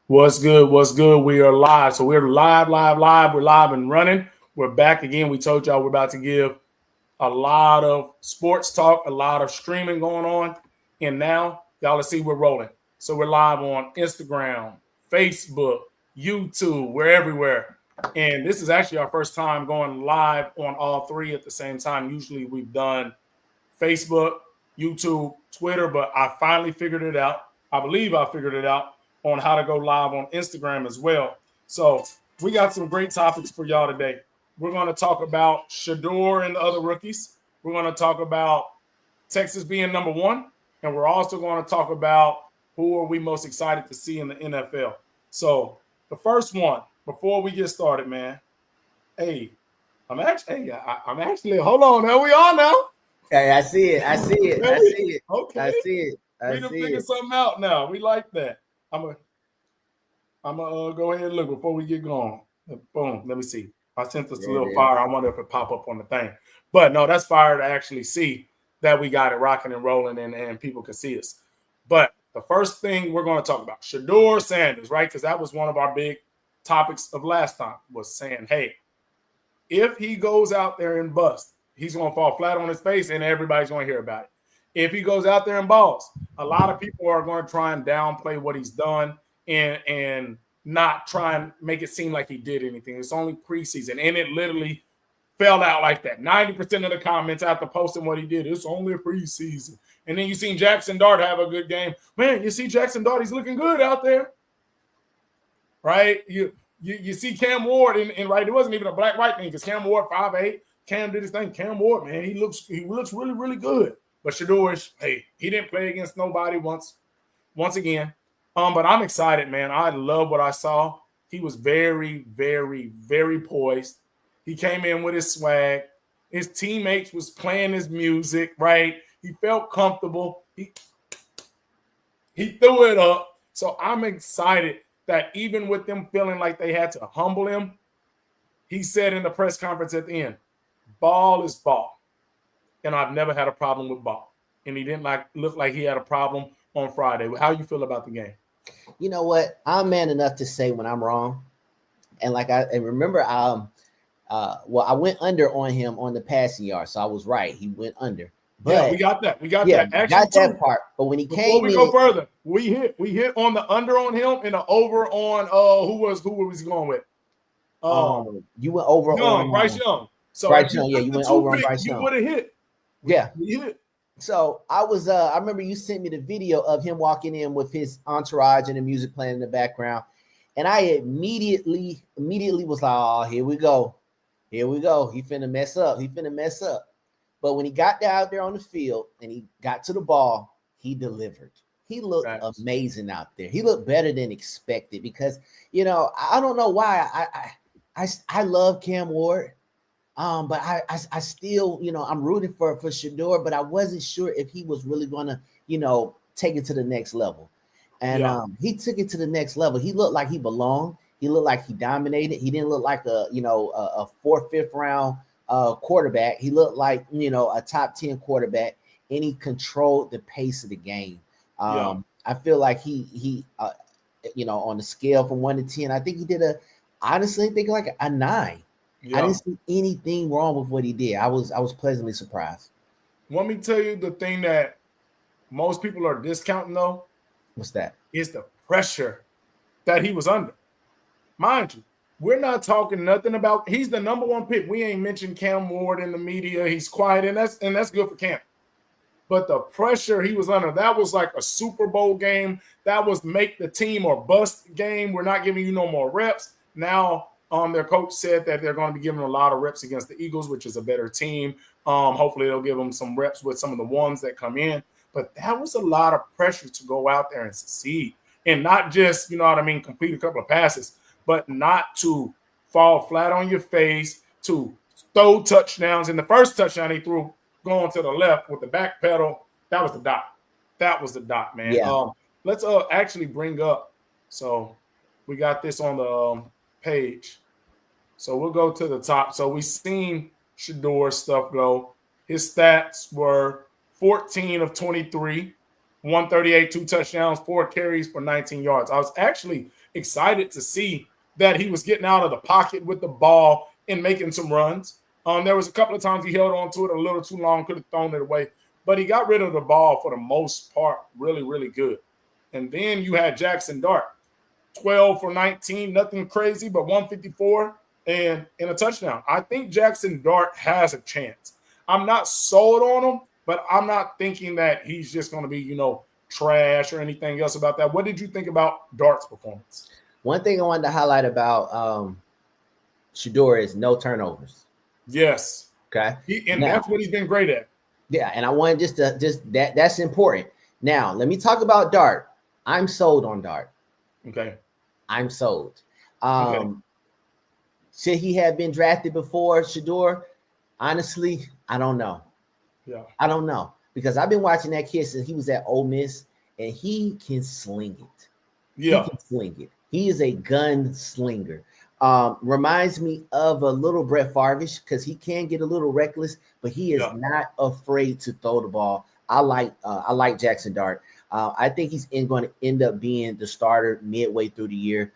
What's good? What's good? We are live. So we're live, live, live. We're live and running. We're back again. We told y'all we're about to give a lot of sports talk, a lot of streaming going on. And now y'all will see we're rolling. So we're live on Instagram, Facebook, YouTube. We're everywhere. And this is actually our first time going live on all three at the same time. Usually we've done Facebook, YouTube, Twitter, but I finally figured it out. I believe I figured it out on how to go live on Instagram as well. So we got some great topics for y'all today. We're going to talk about Shedeur and the other rookies. We're going to talk about Texas being number one, and we're also going to talk about who are we most excited to see in the NFL. So the first one, before we get started, man. Hey, I'm actually. Hold on, there we are now. Hey, I see it. I see it. I see it. Okay. I see it. I We done see figured it. something out now. We like that. I'm gonna go ahead and look before we get going. Boom. Let me see. I sent this a There it little is. fire. I wonder if it pop up on the thing. But no, that's fire to actually see that we got it rocking and rolling and people can see us. But the first thing we're going to talk about, Shedeur Sanders, right? Because that was one of our big topics of last time, was saying, hey, if he goes out there and busts, he's going to fall flat on his face and everybody's going to hear about it. If he goes out there and balls, a lot of people are going to try and downplay what he's done and not try and make it seem like he did anything. It's only preseason, and it literally fell out like that. 90% of the comments after posting what he did, it's only a preseason. And then you seen Jackson Dart have a good game. Man, you see Jackson Dart, he's looking good out there. Right? You see Cam Ward and right, it wasn't even a black-white thing because Cam Ward 5'8". Cam did his thing. Cam Ward, man, he looks really, really good. But Shedeur, hey, he didn't play against nobody once again. But I'm excited, man. I love what I saw. He was very, very, very poised. He came in with his swag. His teammates was playing his music, right? He felt comfortable. He threw it up. So I'm excited that even with them feeling like they had to humble him, he said in the press conference at the end, ball is ball. And I've never had a problem with ball. And he didn't look like he had a problem on Friday. How you feel about the game? You know what? I'm man enough to say when I'm wrong. And remember, I went under on him on the passing yard, so I was right. He went under. But yeah, we got that. We got yeah, that. Actually, got that part. But when he before came we go further, we hit on the under on him and the over on who was he going with? you went over Young, on Bryce Young. So Bryce if you Young. Yeah, took you the went two over on pick, Bryce you Young. would have hit. Yeah. We hit. So I remember you sent me the video of him walking in with his entourage and the music playing in the background. And I immediately was like, oh, here we go. Here we go. He finna mess up. He finna mess up. But when he got out there on the field and he got to the ball, he delivered. He looked amazing out there. He looked better than expected because, I don't know why. I love Cam Ward. But I still, I'm rooting for Shedeur, but I wasn't sure if he was really gonna, take it to the next level. And he took it to the next level. He looked like he belonged. He looked like he dominated. He didn't look like a fourth, fifth round quarterback. He looked like a top 10 quarterback, and he controlled the pace of the game. I feel like he on the scale from 1 to 10, I think he did honestly think like a 9. Yeah. I didn't see anything wrong with what he did. I was pleasantly surprised. Let me tell you the thing that most people are discounting though. What's that? Is the pressure that he was under. Mind you, we're not talking nothing about he's the number one pick. We ain't mentioned Cam Ward in the media. He's quiet, and that's good for Cam. But the pressure he was under, that was like a Super Bowl game. That was make the team or bust game. We're not giving you no more reps. Now their coach said that they're going to be giving a lot of reps against the Eagles, which is a better team. Hopefully they'll give them some reps with some of the ones that come in. But that was a lot of pressure to go out there and succeed. And not just, complete a couple of passes, but not to fall flat on your face, to throw touchdowns. And the first touchdown he threw going to the left with the back pedal, that was the dot. That was the dot, man. Yeah. Let's actually bring up. So we got this on the page. So we'll go to the top. So we seen Shedeur stuff go. His stats were 14 of 23, 138, 2 touchdowns, 4 carries for 19 yards. I was actually excited to see that he was getting out of the pocket with the ball and making some runs. There was a couple of times he held on to it a little too long, could have thrown it away, but he got rid of the ball for the most part really, really good. And then you had Jackson Dart, 12 for 19, nothing crazy, but 154 and a touchdown. I think Jackson Dart has a chance. I'm not sold on him, but I'm not thinking that he's just going to be, trash or anything else about that. What did you think about Dart's performance? One thing I wanted to highlight about Shedeur is no turnovers. Yes. Okay. That's what he's been great at. Yeah, and I wanted just that's important. Now, let me talk about Dart. I'm sold on Dart. Okay. I'm sold. Okay. Should he have been drafted before Shedeur? Honestly, I don't know. Yeah. I don't know. Because I've been watching that kid since he was at Ole Miss, and he can sling it. Yeah. He can sling it. He is a gun slinger. Reminds me of a little Brett Favre-ish because he can get a little reckless, but he is not afraid to throw the ball. I like Jackson Dart. I think he's going to end up being the starter midway through the year.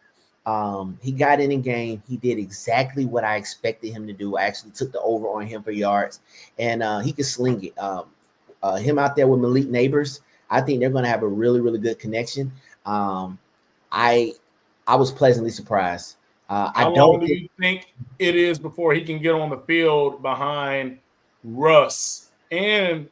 He got in game. He did exactly what I expected him to do. I actually took the over on him for yards, and he could sling it. Him out there with Malik Neighbors, I think they're going to have a really, really good connection. I was pleasantly surprised. How long do you think it is before he can get on the field behind Russ? And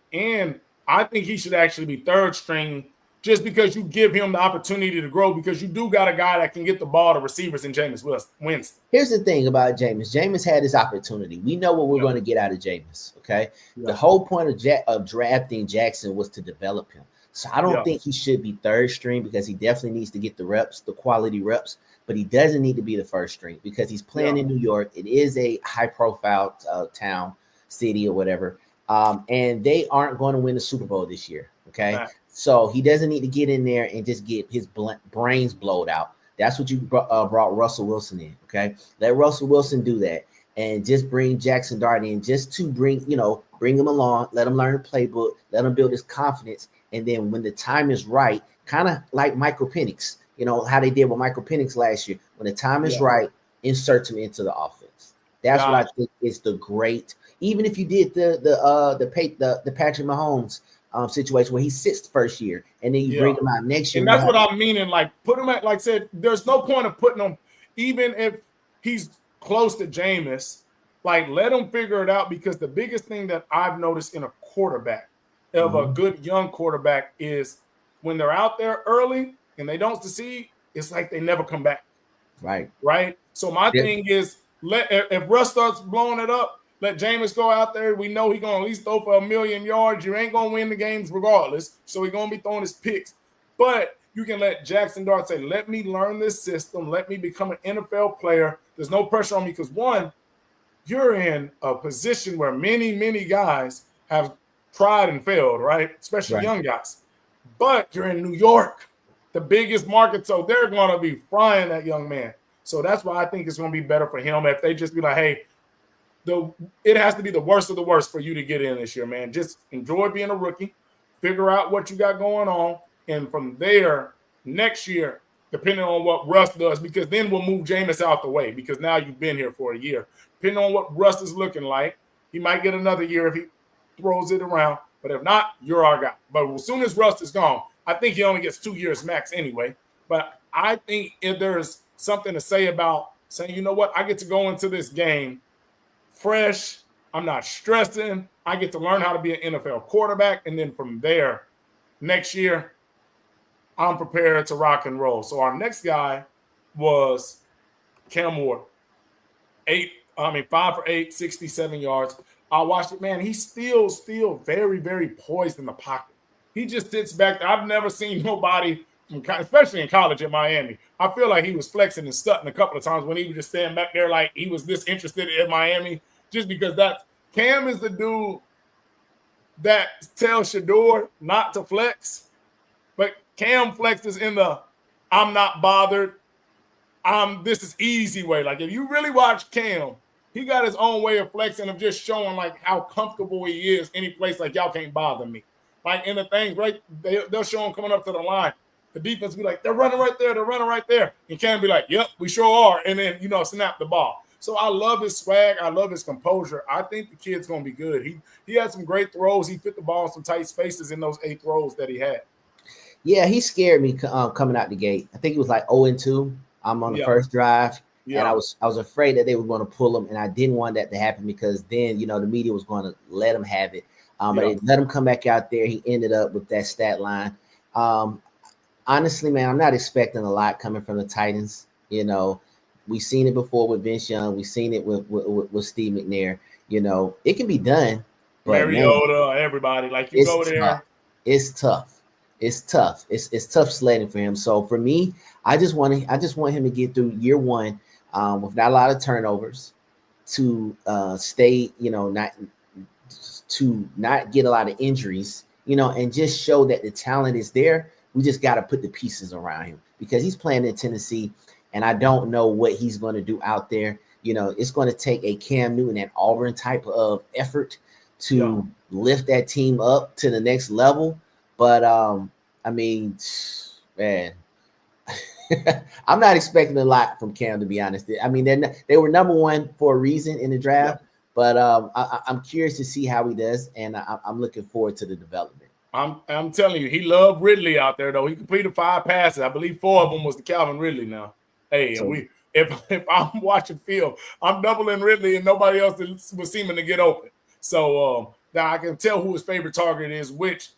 I think he should actually be third string just because you give him the opportunity to grow, because you do got a guy that can get the ball to receivers in Jameis Winston. Here's the thing about Jameis. Jameis had his opportunity. We know what we're going to get out of Jameis, okay? Yeah. The whole point of drafting Jackson was to develop him. So I don't think he should be third string because he definitely needs to get the reps, the quality reps, but he doesn't need to be the first string because he's playing in New York. It is a high-profile town, city, or whatever, and they aren't going to win the Super Bowl this year, okay? Right. So he doesn't need to get in there and just get his brains blowed out. That's what you brought Russell Wilson in, okay? Let Russell Wilson do that and just bring Jackson Dart in just to bring him along, let him learn the playbook, let him build his confidence. And then when the time is right, kind of like Michael Penix, how they did with Michael Penix last year. When the time is right, insert him into the offense. That's what I think is the great. Even if you did the Patrick Mahomes situation where he sits the first year and then you bring him out next year. And that's what I'm meaning. Like put him at, like I said, there's no point of putting him, even if he's close to Jameis. Like let him figure it out, because the biggest thing that I've noticed in a quarterback, of a good young quarterback, is when they're out there early and they don't succeed, it's like they never come back. Right. So my thing is, if Russ starts blowing it up, let Jameis go out there. We know he's going to at least throw for 1,000,000 yards. You ain't going to win the games regardless. So he's going to be throwing his picks. But you can let Jackson Dart say, let me learn this system. Let me become an NFL player. There's no pressure on me because, one, you're in a position where many, many guys have tried and failed, right? Especially young guys. But you're in New York, the biggest market, so they're going to be frying that young man. So that's why I think it's going to be better for him if they just be like, hey, it has to be the worst of the worst for you to get in this year, man. Just enjoy being a rookie, figure out what you got going on, and from there, next year, depending on what Russ does, because then we'll move Jameis out the way, because now you've been here for a year. Depending on what Russ is looking like, he might get another year if he throws it around. But if not, you're our guy. But as soon as Russ is gone, I think he only gets 2 years max anyway. But I think if there's something to say about saying, you know what, I get to go into this game fresh. I'm not stressing. I get to learn how to be an NFL quarterback. And then from there, next year, I'm prepared to rock and roll. So our next guy was Cam Ward. 5 for 8, 67 yards. I watched it, man. He's still very, very poised in the pocket. He just sits back there. I've never seen nobody, especially in college at Miami. I feel like he was flexing and stunting a couple of times when he was just standing back there like he was this interested in Miami, just because Cam is the dude that tells Shedeur not to flex, but Cam flexes in the I'm not bothered, this is easy way. Like if you really watch Cam, he got his own way of flexing, of just showing like how comfortable he is any place, like y'all can't bother me. like in the things, right? They'll show them coming up to the line. The defense will be like, they're running right there. They're running right there. And Cam be like, yep, we sure are. And then, snap the ball. So I love his swag. I love his composure. I think the kid's going to be good. He had some great throws. He fit the ball in some tight spaces in those 8 throws that he had. Yeah, he scared me coming out the gate. I think it was like 0-2. I'm on the first drive. Yeah. And I was afraid that they were going to pull him, and I didn't want that to happen because then, the media was going to let him have it. But they let him come back out there. He ended up with that stat line. Honestly, man, I'm not expecting a lot coming from the Titans. We've seen it before with Vince Young. We've seen it with Steve McNair. It can be done. But Mariota, man, everybody, like you go there. Tough. It's tough. It's tough. It's tough sledding for him. So for me, I just want him to get through year one with not a lot of turnovers, to stay, not get a lot of injuries, and just show that the talent is there. We just got to put the pieces around him because he's playing in Tennessee, and I don't know what he's going to do out there. It's going to take a Cam Newton and Auburn type of effort to lift that team up to the next level. But I mean, man, I'm not expecting a lot from Cam, to be honest. I mean, they were number one for a reason in the draft, but I'm curious to see how he does, and I'm looking forward to the development. I'm telling you, he loved Ridley out there, though. He completed 5 passes. I believe 4 of them was to Calvin Ridley now. Hey, so, if I'm watching film, I'm doubling Ridley and nobody else was seeming to get open. So now I can tell who his favorite target is, which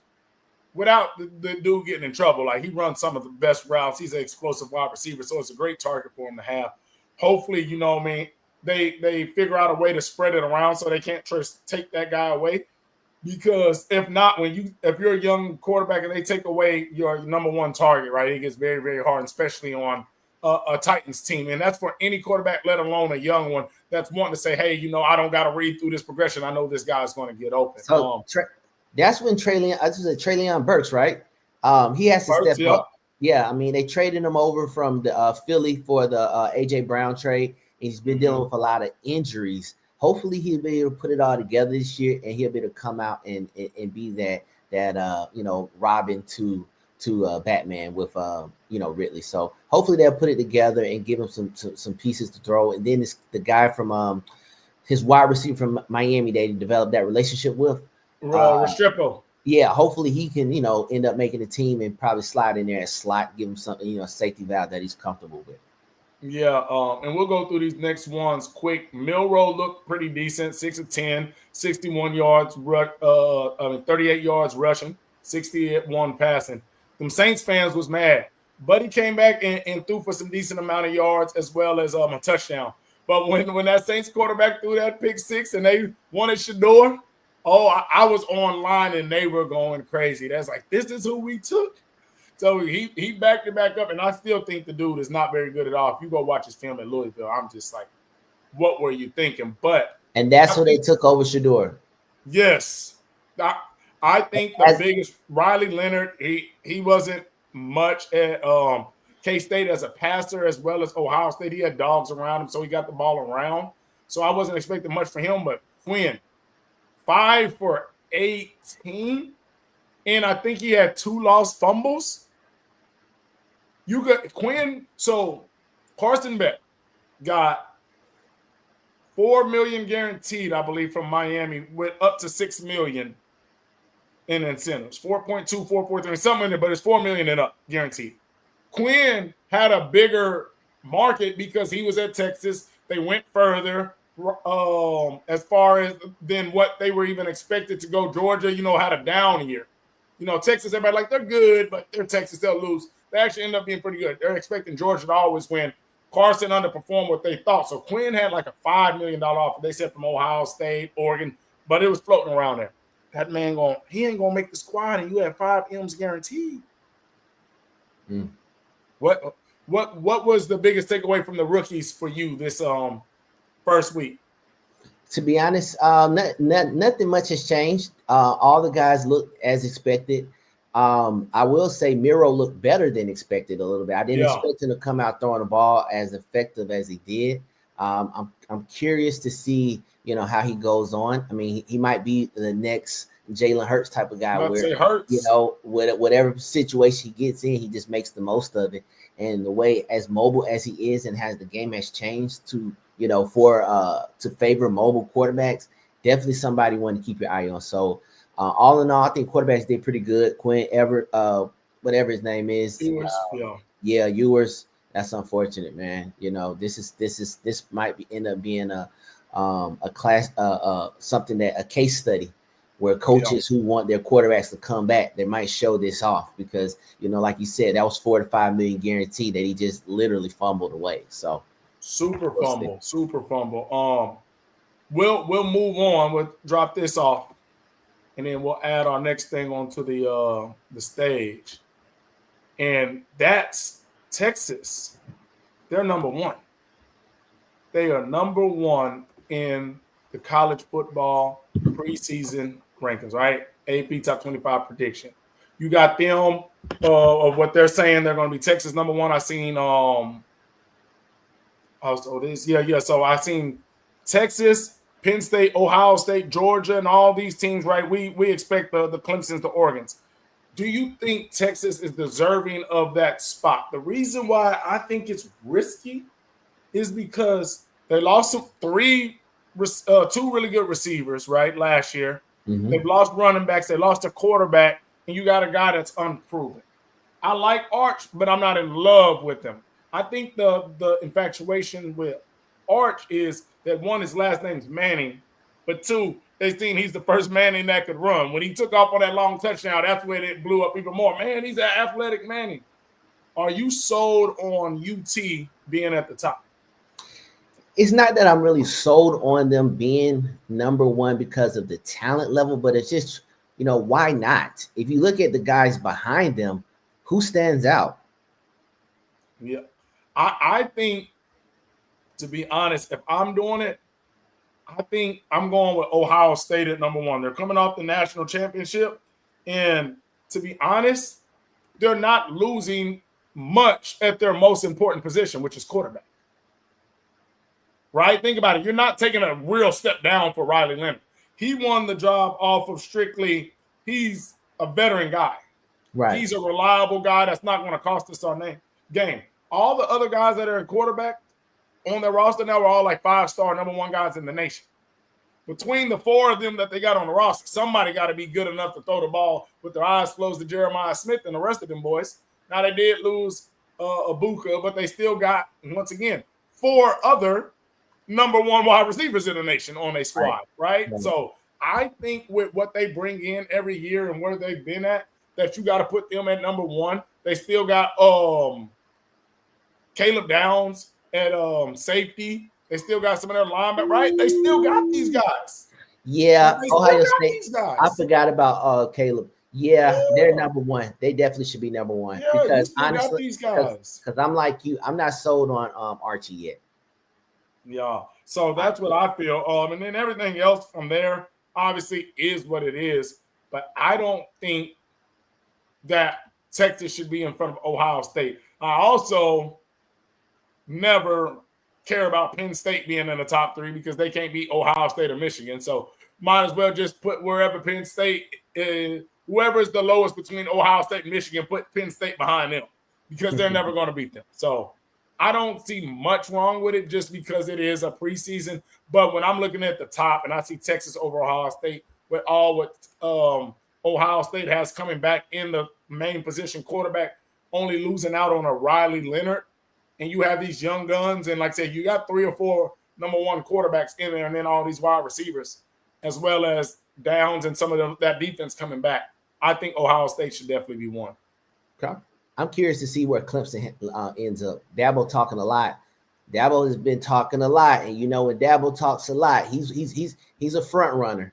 without the dude getting in trouble, like he runs some of the best routes. He's an explosive wide receiver, so it's a great target for him to have. Hopefully, they figure out a way to spread it around so they can't take that guy away. Because if not, if you're a young quarterback and they take away your number one target, right, it gets very, very hard, especially on a Titans team. And that's for any quarterback, let alone a young one that's wanting to say, hey, I don't got to read through this progression. I know this guy's going to get open. So that's when Treylon Burks, right? He has to step up. Yeah, I mean, they traded him over from the Philly for the A.J. Brown trade. He's been dealing with a lot of injuries. Hopefully he'll be able to put it all together this year, and he'll be able to come out and be that Robin to Batman with Ridley. So hopefully they'll put it together and give him some pieces to throw. And then it's the guy from his wide receiver from Miami they developed that relationship with. Restrepo. Yeah, hopefully he can end up making the team and probably slide in there and slot, give him something a safety valve that he's comfortable with. Yeah, and we'll go through these next ones quick. Milroe looked pretty decent, 6 of 10, 61 yards, 38 yards rushing, 61 passing. Them Saints fans was mad, but he came back and threw for some decent amount of yards as well as a touchdown. But when that Saints quarterback threw that pick 6 and they wanted Shedeur, I was online and they were going crazy. That's like, this is who we took. So he backed it back up, and I still think the dude is not very good at all. If you go watch his film at Louisville, I'm just like, what were you thinking? And that's when they took over Shedeur. Yes. I think the biggest Riley Leonard, he wasn't much at K-State as a passer as well as Ohio State. He had dogs around him, so he got the ball around. So I wasn't expecting much for him, but Quinn, 5 for 18, and I think he had 2 lost fumbles. You got Quinn. So Carson Beck got $4 million guaranteed, I believe, from Miami, with up to $6 million in incentives. 4.2, 4.3, something in there, but it's $4 million and up guaranteed. Quinn had a bigger market because he was at Texas. They went further as far as than what they were even expected to go. Georgia, had a down year. Texas, everybody like, they're good, but they're Texas, they'll lose. They actually end up being pretty good. They're expecting Georgia to always win. Carson underperformed what they thought. So Quinn had like a $5 million offer. They said from Ohio State, Oregon, but it was floating around there. That man he ain't gonna make the squad, and you have 5 M's guaranteed. What was the biggest takeaway from the rookies for you this first week? To be honest, nothing much has changed. All the guys look as expected. I will say Miro looked better than expected a little bit. I didn't expect him to come out throwing the ball as effective as he did. I'm curious to see, how he goes on. I mean, he might be the next, Jalen Hurts type of guy, Let's where say Hurts. Whatever situation he gets in, he just makes the most of it. And the way as mobile as he is, and has the game has changed to to favor mobile quarterbacks, definitely somebody one to keep your eye on. So all in all, I think quarterbacks did pretty good. Quinn Everett, whatever his name is, yeah, Ewers. That's unfortunate, man. This might end up being a class, something that a case study where coaches who want their quarterbacks to come back, they might show this off because like you said, that was 4 to 5 million guaranteed that he just literally fumbled away. So super fumble. We'll move on. We'll drop this off, and then we'll add our next thing onto the stage, and that's Texas. They're number one. They are number one in the college football preseason rankings, right? AP top 25 prediction. You got them of what they're saying they're going to be Texas number one. I seen So I seen Texas, Penn State, Ohio State, Georgia, and all these teams, right? We expect the Clemsons, the Oregons. Do you think Texas is deserving of that spot? The reason why I think it's risky is because they lost two really good receivers, right, last year. Mm-hmm. They've lost running backs. They lost a quarterback, and you got a guy that's unproven. I like Arch, but I'm not in love with him. I think the infatuation with Arch is that, one, his last name's Manning, but two, they think he's the first Manning that could run. When he took off on that long touchdown, that's when it blew up even more. Man, he's an athletic Manning. Are you sold on UT being at the top? It's not that I'm really sold on them being number one because of the talent level, but it's just, why not? If you look at the guys behind them, who stands out? Yeah. I think, to be honest, if I'm doing it, I think I'm going with Ohio State at number one. They're coming off the national championship. And to be honest, they're not losing much at their most important position, which is quarterback. Right? Think about it. You're not taking a real step down for Riley Leonard. He won the job off of strictly, he's a veteran guy. Right. He's a reliable guy that's not going to cost us our game. All the other guys that are in quarterback on their roster now are all like 5-star number one guys in the nation. Between the four of them that they got on the roster, somebody got to be good enough to throw the ball with their eyes closed to Jeremiah Smith and the rest of them boys. Now, they did lose Ibuka, but they still got, once again, 4 other number one wide receivers in the nation on their squad, right? So I think with what they bring in every year and where they've been at, that you got to put them at number one. They still got Caleb Downs at safety. They still got some of their linemen, right? They still got these guys. Yeah, Ohio State. I forgot about Caleb. Yeah, they're number one. They definitely should be number one. Yeah, because honestly, these guys. Because I'm like you, I'm not sold on Archie yet. Yeah, so that's what I feel. And then everything else from there obviously is what it is. But I don't think that Texas should be in front of Ohio State. I also never care about Penn State being in the top 3 because they can't beat Ohio State or Michigan. So might as well just put wherever Penn State is, whoever is the lowest between Ohio State and Michigan, put Penn State behind them because they're never going to beat them. So I don't see much wrong with it just because it is a preseason. But when I'm looking at the top and I see Texas over Ohio State with all what Ohio State has coming back in the main position quarterback, only losing out on a Riley Leonard, and you have these young guns, and like I said, you got 3 or 4 number one quarterbacks in there, and then all these wide receivers, as well as Downs and some of them, that defense coming back. I think Ohio State should definitely be one. Okay. I'm curious to see where Clemson ends up. Dabo talking a lot. Dabo has been talking a lot, and when Dabo talks a lot, he's a front runner.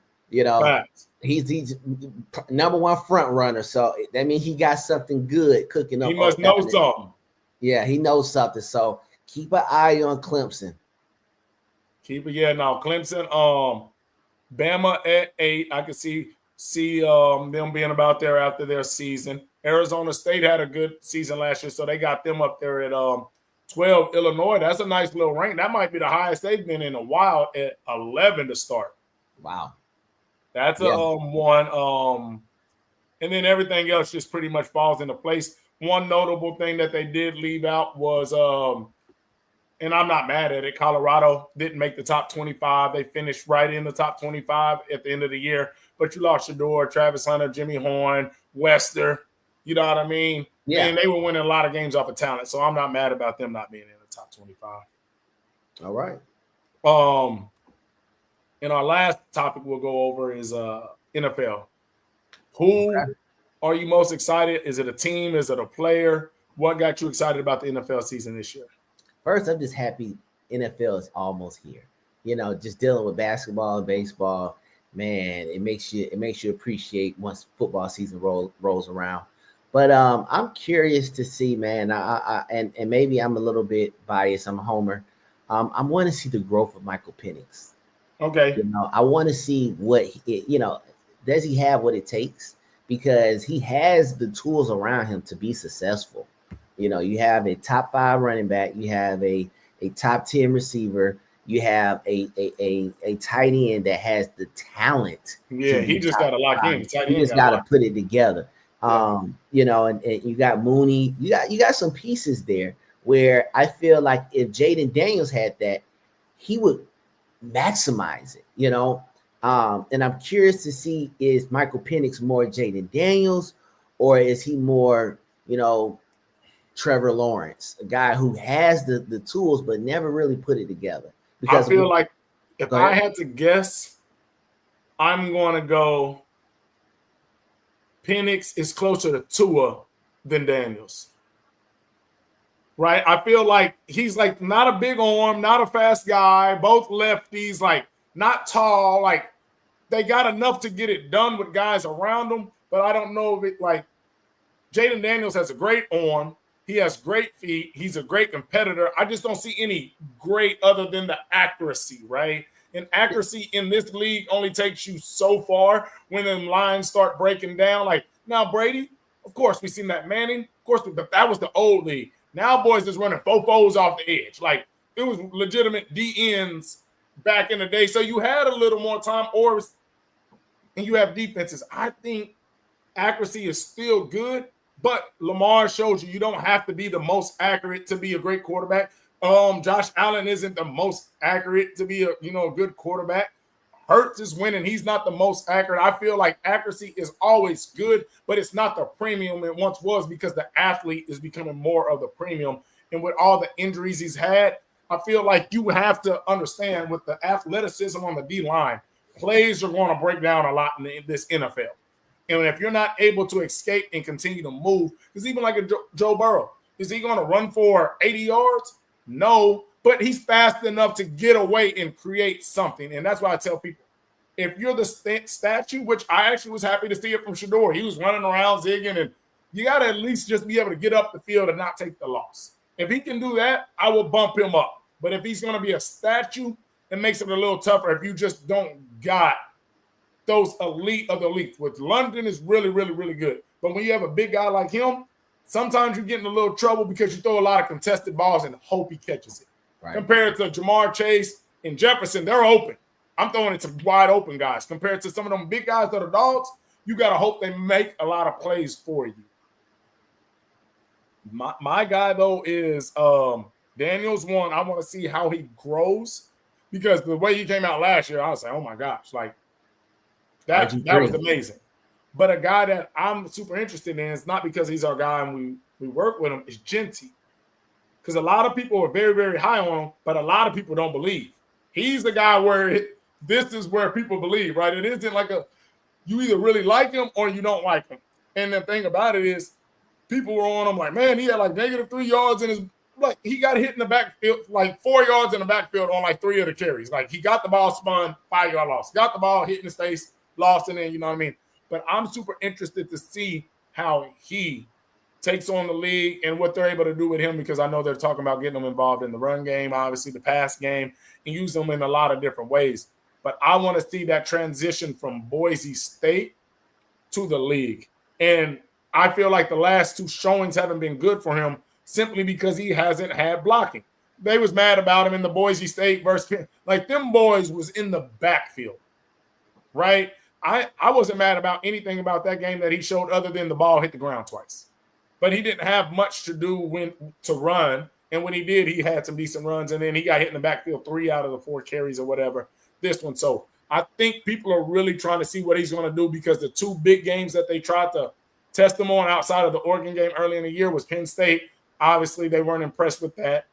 He's number one front runner, so that means he got something good cooking up. He must know something. Yeah, he knows something. So keep an eye on Clemson. Clemson. Bama at 8. I can see them being about there after their season. Arizona State had a good season last year, so they got them up there at 12. Illinois, that's a nice little rank. That might be the highest they've been in a while at 11 to start. Wow. That's a Yeah. one. And then everything else just pretty much falls into place. One notable thing that they did leave out was and I'm not mad at it. Colorado didn't make the top 25. They finished right in the top 25 at the end of the year. But you lost Shedeur, Travis Hunter, Jimmy Horn, Wester. You know what I mean? Yeah. And they were winning a lot of games off of talent. So I'm not mad about them not being in the top 25. All right. And our last topic we'll go over is NFL. Who are you most excited? Is it a team? Is it a player? What got you excited about the NFL season this year? First, I'm just happy NFL is almost here. You know, just dealing with basketball and baseball, man, it makes you appreciate once football season rolls around. But I'm curious to see, man. And maybe I'm a little bit biased. I'm a homer. I want to see the growth of Michael Penix. Okay. You know, I want to see what does he have what it takes, because he has the tools around him to be successful. You know, you have a top 5 running back, you have a top 10 receiver, you have a tight end that has the talent. Yeah, he just got to lock in. He just got to put it together. Yeah. You know, and you got Mooney, you got some pieces there where I feel like if Jaden Daniels had that, he would maximize it, you know. And I'm curious to see, is Michael Penix more Jaden Daniels, or is he more, you know, Trevor Lawrence, a guy who has the tools but never really put it together? Because I feel like if I had to guess, I'm going to go Penix is closer to Tua than Daniels. Right? I feel like he's like not a big arm, not a fast guy, both lefties, like not tall. Like they got enough to get it done with guys around them, but I don't know if it, like Jaden Daniels has a great arm. He has great feet. He's a great competitor. I just don't see any great other than the accuracy, right? And accuracy in this league only takes you so far when the lines start breaking down. Like now Brady, of course, we seen that Manning. Of course, but that was the old league. Now boys is running fofos off the edge. Like it was legitimate DNs back in the day. So you had a little more time, and you have defenses. I think accuracy is still good, but Lamar shows you don't have to be the most accurate to be a great quarterback. Josh Allen isn't the most accurate to be a good quarterback. Hurts is winning. He's not the most accurate. I feel like accuracy is always good, but it's not the premium it once was, because the athlete is becoming more of the premium. And with all the injuries he's had, I feel like you have to understand with the athleticism on the D-line, plays are going to break down a lot in this NFL. And if you're not able to escape and continue to move, because even like a Joe Burrow, is he going to run for 80 yards? No, but he's fast enough to get away and create something. And that's why I tell people, if you're the statue, which I actually was happy to see it from Shedeur, he was running around zigging, and you got to at least just be able to get up the field and not take the loss. If he can do that, I will bump him up. But if he's going to be a statue, it makes it a little tougher if you just don't got those elite of the elite. With London is really, really, really good. But when you have a big guy like him, sometimes you get in a little trouble because you throw a lot of contested balls and hope he catches it. Right. Compared to Jamar Chase and Jefferson, they're open. I'm throwing it to wide open guys. Compared to some of them big guys that are dogs, you got to hope they make a lot of plays for you. My guy, though, is Daniels one. I want to see how he grows, because the way he came out last year, I was like, oh, my gosh, like that was amazing. But a guy that I'm super interested in is not because he's our guy and we work with him, is Genty. Because a lot of people are very, very high on him, but a lot of people don't believe. He's the guy where this is where people believe, right? It isn't like you either really like him or you don't like him. And the thing about it is people were on him like, man, he had like -3 yards in his – like he got hit in the backfield, like 4 yards in the backfield on like 3 of the carries. Like he got the ball spun, 5-yard loss. Got the ball, hit in his face, lost it in, you know what I mean? But I'm super interested to see how he takes on the league and what they're able to do with him, because I know they're talking about getting him involved in the run game, obviously the pass game, and use them in a lot of different ways. But I want to see that transition from Boise State to the league. And I feel like the last 2 showings haven't been good for him simply because he hasn't had blocking. They was mad about him in the Boise State versus – like them boys was in the backfield, right? I wasn't mad about anything about that game that he showed other than the ball hit the ground twice. But he didn't have much to do to run. And when he did, he had some decent runs. And then he got hit in the backfield 3 out of the 4 carries or whatever. This one. So I think people are really trying to see what he's going to do because the 2 big games that they tried to test him on outside of the Oregon game early in the year was Penn State. Obviously, they weren't impressed with that.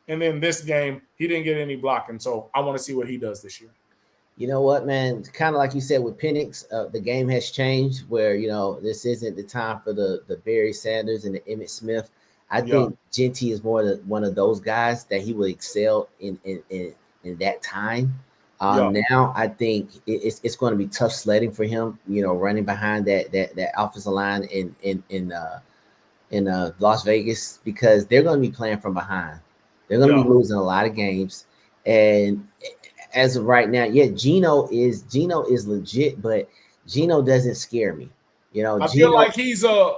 And then this game, he didn't get any blocking. So I want to see what he does this year. You know what, man? Kind of like you said with Penix, the game has changed where, this isn't the time for the Barry Sanders and the Emmitt Smith. I think Genty is more one of those guys that he will excel in that time. Now I think it's going to be tough sledding for him, running behind that offensive line in Las Vegas because they're going to be playing from behind. They're going to be losing a lot of games. And as of right now, Geno is legit, but Geno doesn't scare me. I feel like he's a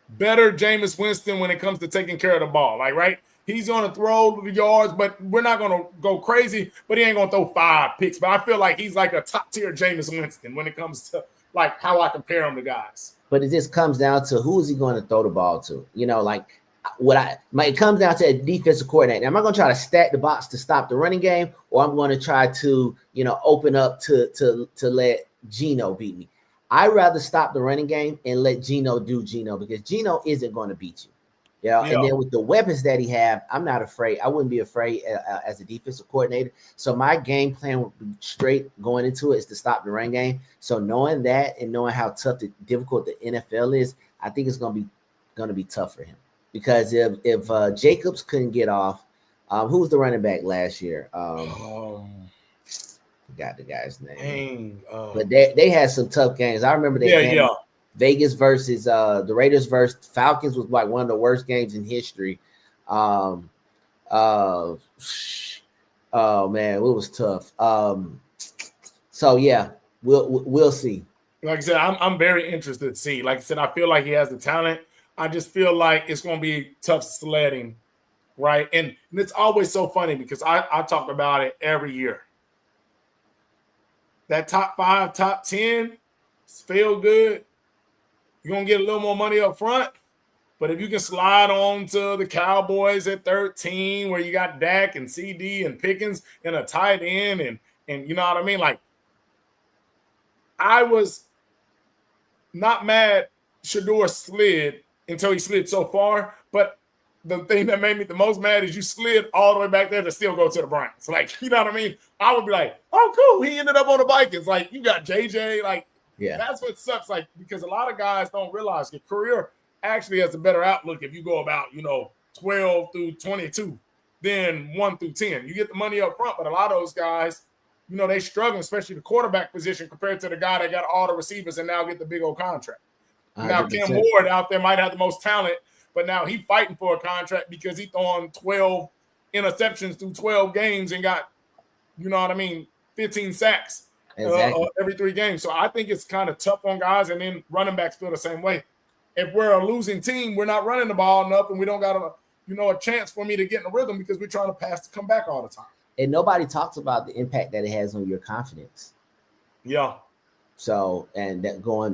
better Jameis Winston when it comes to taking care of the ball. Like, right? He's going to throw the yards, but we're not going to go crazy, but he ain't going to throw 5 picks. But I feel like he's like a top-tier Jameis Winston when it comes to, like, how I compare him to guys. But it just comes down to who is he going to throw the ball to? It comes down to a defensive coordinator. Am I going to try to stack the box to stop the running game, or I'm going to try to, open up to let Geno beat me? I'd rather stop the running game and let Geno do Geno because Geno isn't going to beat you. And then with the weapons that he have, I'm not afraid. I wouldn't be afraid as a defensive coordinator. So my game plan would be straight going into it is to stop the run game. So knowing that and knowing how difficult the NFL is, I think it's going to be tough for him. Because if Jacobs couldn't get off, who was the running back last year? Forgot the guy's name. But they had some tough games. I remember game. Vegas versus the Raiders versus Falcons was like one of the worst games in history. Oh man, it was tough. So yeah, we'll see. Like I said, I'm very interested to see. Like I said, I feel like he has the talent. I just feel like it's going to be tough sledding, right? And it's always so funny because I talk about it every year. That top 5, top 10, feel good. You're going to get a little more money up front. But if you can slide on to the Cowboys at 13, where you got Dak and CD and Pickens and a tight end, and you know what I mean? Like, I was not mad Shedeur slid until he slid so far. But the thing that made me the most mad is you slid all the way back there to still go to the Browns. Like, you know what I mean? I would be like, oh, cool. He ended up on the Vikings. Like, you got JJ. Like, that's what sucks. Like, because a lot of guys don't realize your career actually has a better outlook if you go about, 12 through 22 than 1 through 10. You get the money up front, but a lot of those guys, they struggle, especially the quarterback position compared to the guy that got all the receivers and now get the big old contract. 100%. Now, Cam Ward out there might have the most talent, but now he's fighting for a contract because he's throwing 12 interceptions through 12 games and got, 15 sacks every 3 games. So I think it's kind of tough on guys, and then running backs feel the same way. If we're a losing team, we're not running the ball enough, and we don't got a chance for me to get in a rhythm because we're trying to pass to come back all the time. And nobody talks about the impact that it has on your confidence. Yeah. So, and that going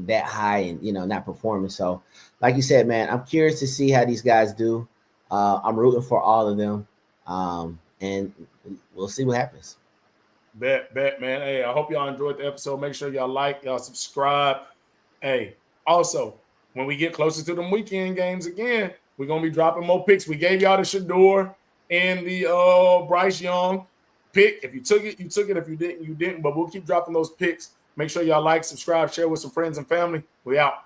that high and, not performing. So, like you said, man, I'm curious to see how these guys do. I'm rooting for all of them. And we'll see what happens. Bet, man. Hey, I hope y'all enjoyed the episode. Make sure y'all like, y'all subscribe. Hey, also, when we get closer to them weekend games again, we're going to be dropping more picks. We gave y'all the Shedeur and the Bryce Young pick. If you took it, you took it. If you didn't, you didn't. But we'll keep dropping those picks. Make sure y'all like, subscribe, share with some friends and family. We out.